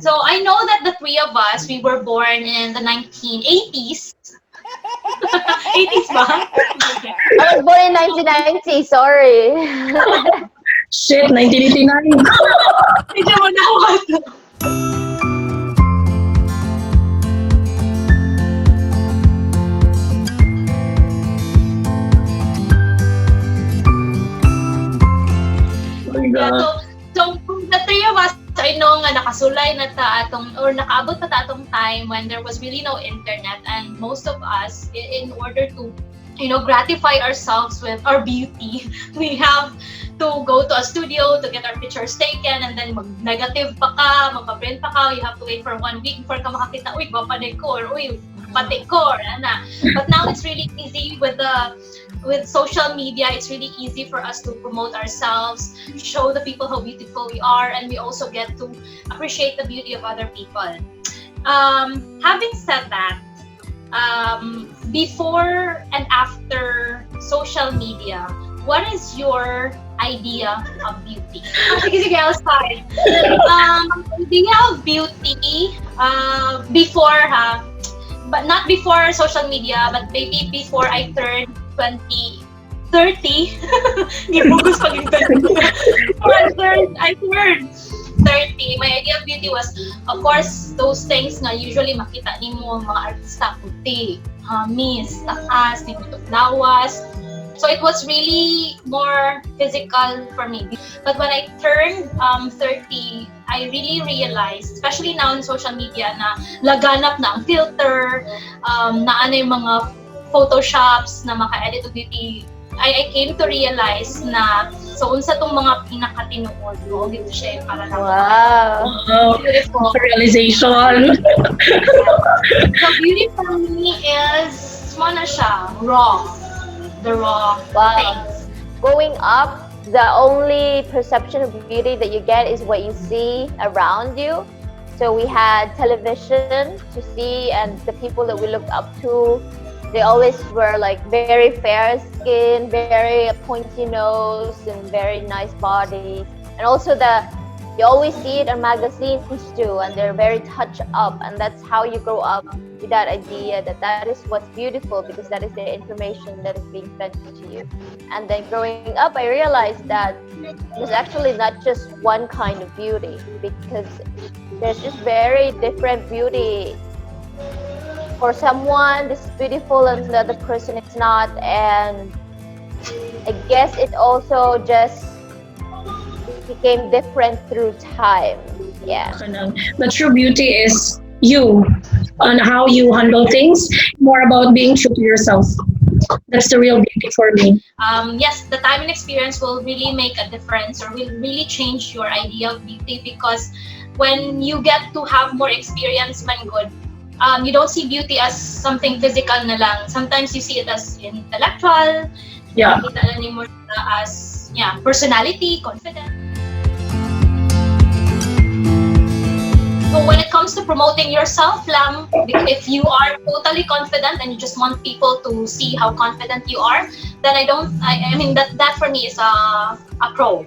So I know that the three of us, we were born in the 1980s. 80s ba? I was born in 1990, sorry. Shit, 1989. Medyo mo na Oh my Yeah, God. so the three of us, I know nga nakasulay na ta atong or nakaabot pa ta atong time when there was really no internet, and most of us, in order to gratify ourselves with our beauty, we have to go to a studio to get our pictures taken, and then mag-negative pa ka, magpa-print pa ka, you have to wait for 1 week before ka makakita, uy, bapaday ko, or uy, pati ko, or ana. But now it's really easy with social media. It's really easy for us to promote ourselves, show the people how beautiful we are, and we also get to appreciate the beauty of other people. Having said that, before and after social media, what is your idea of beauty? Sige, I'll start. Idea of beauty, before, but not before social media, but maybe before I turned 30. Hindi mo gusto pag 30. I turned 30. My idea of beauty was, of course, those things na usually makita nimo mga artista, puti, hamis, taas, dito lawas. So it was really more physical for me. But when I turned 30, I really realized, especially now in social media, na laganap na ang filter, na ano yung mga photoshops na maka-edit of beauty. I came to realize na so unsa tong mga pinakatinuod mo dito siya para lang Wow. Realization. So beauty for me is na siya raw, the raw things. Growing up, the only perception of beauty that you get is what you see around you. So we had television to see, and the people that we looked up to, they always were like very fair skin, very pointy nose, and very nice bodies. And also you always see it in magazines too, and they're very touch up, and that's how you grow up with that idea that is what's beautiful, because that is the information that is being fed to you. And then growing up, I realized that there's actually not just one kind of beauty, because there's just very different beauty. For someone, this is beautiful, and the other person it's not. And I guess it also just became different through time. Yeah. The true beauty is you, on how you handle things, more about being true to yourself. That's the real beauty for me. Yes, the time and experience will really make a difference, or will really change your idea of beauty, because when you get to have more experience, man good, you don't see beauty as something physical na lang. Sometimes you see it as intellectual. Yeah. Kita na ni mo as personality, confidence. So when it comes to promoting yourself lang, if you are totally confident and you just want people to see how confident you are, then I mean that for me is a pro.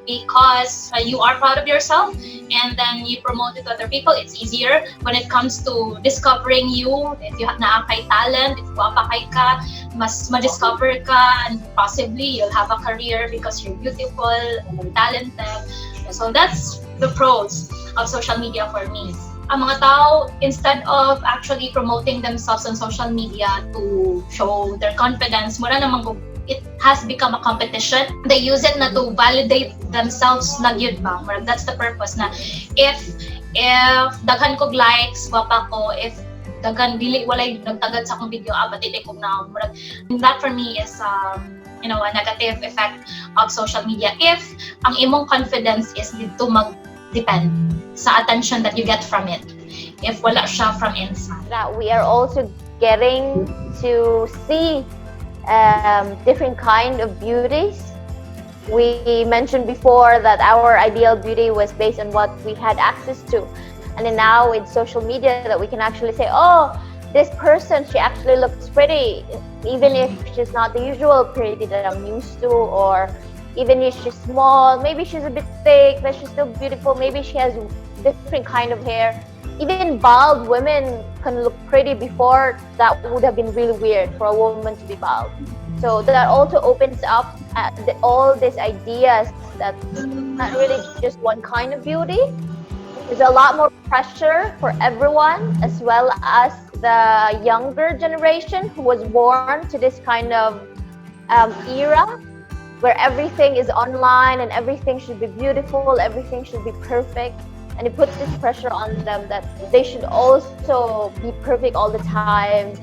Because you are proud of yourself, and then you promote it to other people. It's easier when it comes to discovering you. If you have kay talent, if guwapa kay ka, mas ma-discover ka, and possibly you'll have a career because you're beautiful and talented. So that's the pros of social media for me. Ang mga tao, instead of actually promoting themselves on social media to show their confidence, mura namang it has become a competition. They use it na to validate themselves na yun ba. That's the purpose na if daghan kog likes, wapa ko, if daghan dili walay nagtagad sa akong video, batid ko na. That for me is a negative effect of social media if ang imong confidence is dito mag-depend sa attention that you get from it. If wala siya from inside. That we are also getting to see different kind of beauties. We mentioned before that our ideal beauty was based on what we had access to, and then now with social media that we can actually say, oh, this person, she actually looks pretty, even if she's not the usual pretty that I'm used to, or even if she's small, maybe she's a bit thick, but she's still beautiful. Maybe she has different kind of hair. Even bald women can look pretty before. That would have been really weird for a woman to be bald. So that also opens up all these ideas that not really just one kind of beauty. There's a lot more pressure for everyone, as well as the younger generation who was born to this kind of era where everything is online and everything should be beautiful, everything should be perfect. And it puts this pressure on them that they should also be perfect all the time.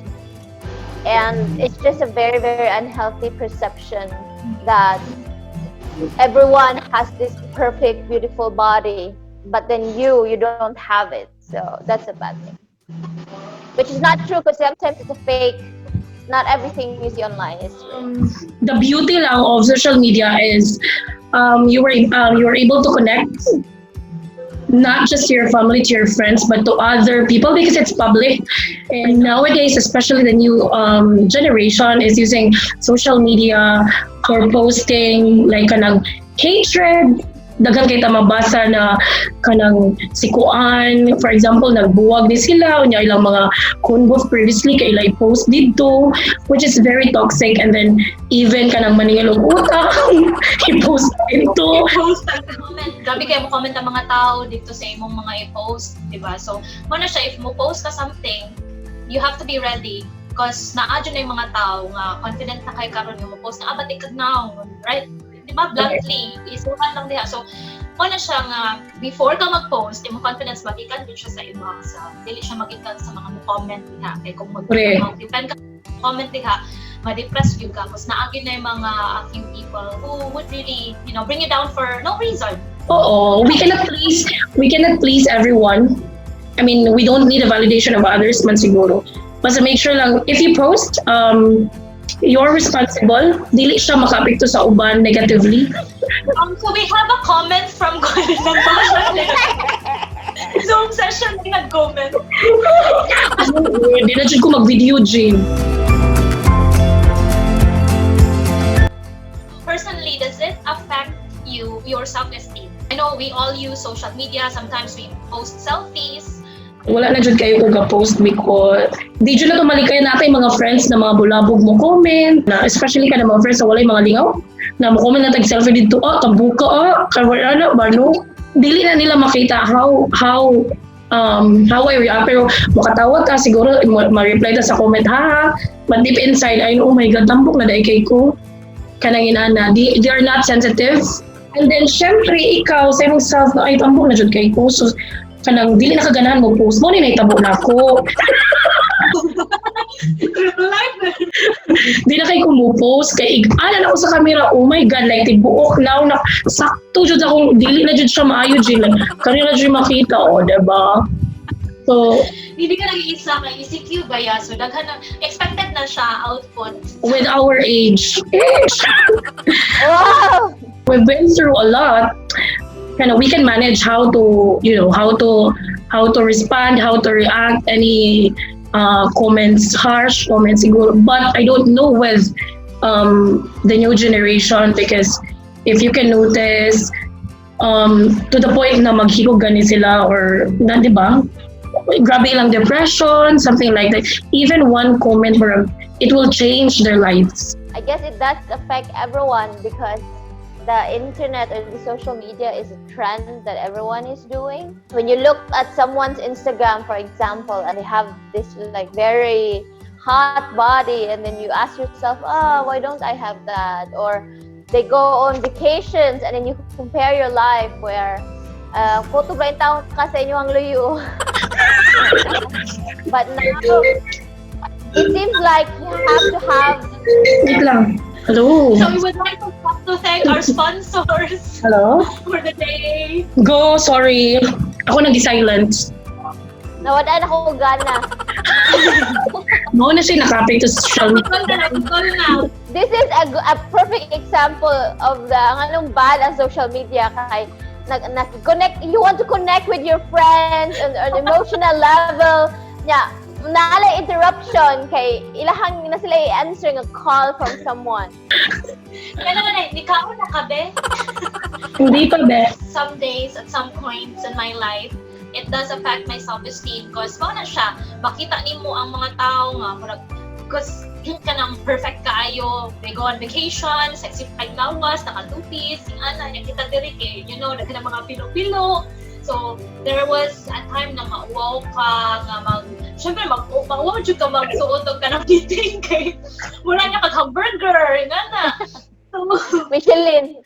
And it's just a very, very unhealthy perception that everyone has this perfect, beautiful body, but then you don't have it. So that's a bad thing. Which is not true because sometimes it's a fake. Not everything you see online is true. The beauty lang of social media is you were able to connect not just to your family, to your friends, but to other people because it's public. And nowadays, especially the new generation is using social media for posting like kanang hatred. Daghang kita mabasa na kanang sikuan, for example, nagbuwag ni sila unya ilang mga convo previously kay ilay post dito, which is very toxic. And then even kanang maningilog utak i-post dito. I-post ang comment. Grabe kayo mo comment ang mga tao dito sa imong mga i-post, diba? So, muna siya, if mo post ka something, you have to be ready. Because naadyo na yung mga tao nga confident na kayo karon nga mo post na abat ikag now, right? Diba, bluntly, isuhan lang diha. So, muna siya nga, before ka mag-post, yung confidence magikan din siya sa iba. So, dili siya magikan sa mga comment diha. Kaya kung mag-depend ka comment diha, ma-depress you ka. Because naagin na yung mga few people who would really, bring you down for no reason. Oo, we cannot please everyone. I mean, we don't need a validation of others man siguro. Basta make sure lang, if you post, you're responsible. Dili siya makapekto sa uban negatively. So we have a comment from Golden Zoom session din nag-comment. Di na dyan ko mag-video, Jane. Personally, does it affect your self-esteem? I know we all use social media. Sometimes we post selfies. Wala na dyan kayo kung ga-post because di dyan na tumalikay natin mga friends na mga bulabog mo comment, na especially ka na mga friends na walay mga lingaw, na mo comment na tag-selfie dito, tabuka, kawala ba no? Dili na nila makita how I react, pero makatawag ka, siguro ma-reply ta sa comment, ha, but deep inside, ay, oh my God, tambok na dahi kay ko, kanang inana, they are not sensitive. And then, syempre, ikaw, sa imong self, ay, tambok na dyan kay ko, so, kanang dili na kaganahan mo post mo, ni naitabo na ako. Di na kayo kumupost, kay ala na ako sa camera, oh my God, like, tibuok na sakto dyan akong, dili na dyan siya maayo dyan, like, kanina dyan makita, diba? So, hindi ka nag-iisa kay ECQ ba ya? So, daghan na, expected na siya output. with our age, Wow! we've been through a lot. We can manage how to respond, how to react, any comments, harsh comments, siguro. But I don't know with the new generation because if you can notice, to the point na maghigog gani sila or na, di ba? Grabe lang depression, something like that. Even one comment, it will change their lives. I guess it does affect everyone because the internet or the social media is a trend that everyone is doing. When you look at someone's Instagram, for example, and they have this like very hot body, and then you ask yourself, why don't I have that? Or they go on vacations and then you compare your life where photo ba yung taon ka sa inyong luyo? But now, it seems like you have to have... Wait lang. Hello. So we would like to thank our sponsors. Hello. For the day. Go, sorry. Ako nag-silence. Nawadaan ako gana. Mao na siya nakapit to social media. This is a perfect example of the anong bad ang social media kay connect. You want to connect with your friends on an emotional level. Yeah. Naalay interruption kay ilahang na sila i-answering a call from someone. Kaya naman hindi ka ako nakabe. Hindi pa, be. Some days, at some points in my life, it does affect my self-esteem because na siya, makita nimo ang mga tao nga, murag, because kanang perfect kaayo, they go on vacation, sexy kay lawas, nakatupis, yung ana, nakita diri kay, nagka mga pilo-pilo. So, there was a time na mauwaw ka, nga syempre, mauwaw dyan ka magsuot ka ng meeting kay, wala niya kag-hamburger, nga na. So, Michelin.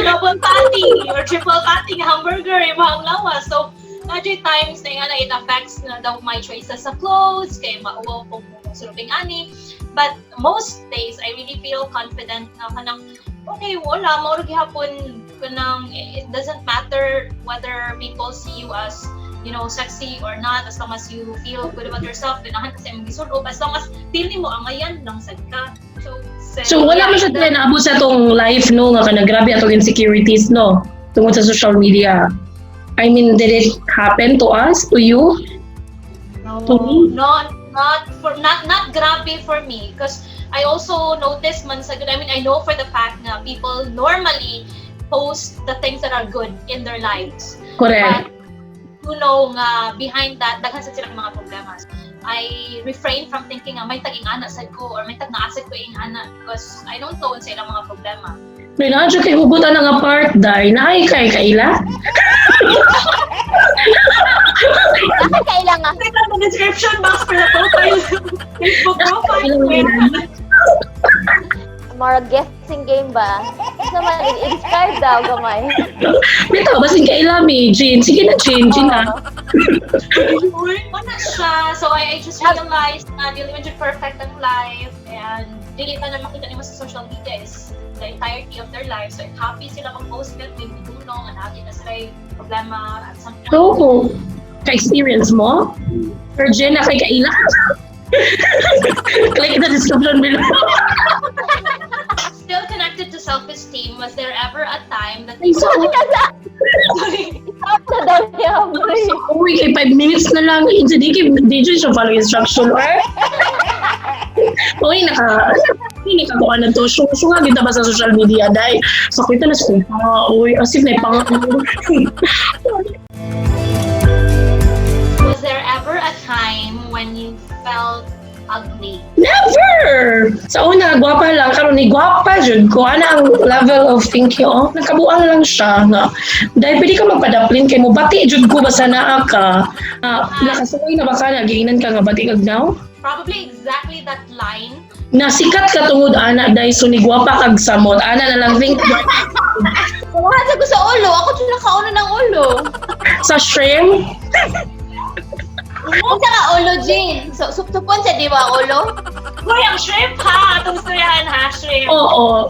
double patty or triple patty nga hamburger, yung mga lawas. So, najay times na it affects na daw my choices sa clothes, kay mauwaw ko sulubing ani. But most days, I really feel confident na kanang, okay, wala, maurag hapon kanang, it doesn't matter whether people see you as, sexy or not, as long as you feel good about yourself, ganahan kasi ang gisulob, as long as feel mo ang ngayon lang sad ka. So wala mo siya din naabot sa tong life no nga kanang grabe atong insecurities no tungod sa social media. I mean, did it happen to us, to you? No, to me? not grabe for me because I also noticed man sa good. I mean, I know for the fact na people normally post the things that are good in their lives. Correct. But nga behind that, daghan sa silang mga problema. I refrain from thinking may taging ana sad ko or may tag naasad ko ing ana because I don't know sa ilang mga problema. May nadyo kay hugutan nga part dai na ay kay kaila. Bakit kailangan? Check lang the description box for the profile. Facebook profile. More guessing game ba? Naman, inspired daw gamay. Bitaw basin kaila mi Jean. Sige na Jean na. Wala siya. So I just realized na dili man jud perfect ang life and dili pa na makita nimo sa social media is the entirety of their life. So if happy sila mag-post that, maybe dunong and happy na sila yung problema at some point. So, ka-experience mo? Virgin na kay kaila. Click the description below. Still connected to self-esteem, was there ever a time that Ay, so, Stop na daw niya, boy. uy, kay 5 minutes na lang. Hindi siya follow instruction. Uy, nakakuha na to. Sunga kita ba sa social media, dahil so, kita na sa uy, asif na ipang. Was there ever a time when you felt ugly? Never! Sa una, gwapa lang. Karon ni gwapa jud ko. Ano ang level of thinking? Oh, nakabuang lang siya. Nga. Dahil pwede ka magpadaplin kay mo. Bati jud ko basta naa ka. Nakasuway na ba ka? Nagiinan ka nga bati kag now? Probably exactly that line. Nasikat ka tungod ana dahil so ni gwapa kag samot. Ana na lang think Kumahasa ko sa ulo. Ako dyan nakauna ng ulo. sa shrimp. Kung ka ulo, Jane. So, supon siya, di ba, ulo? Hoy, ang shrimp ha! Itong storyahan ha, shrimp. Oo.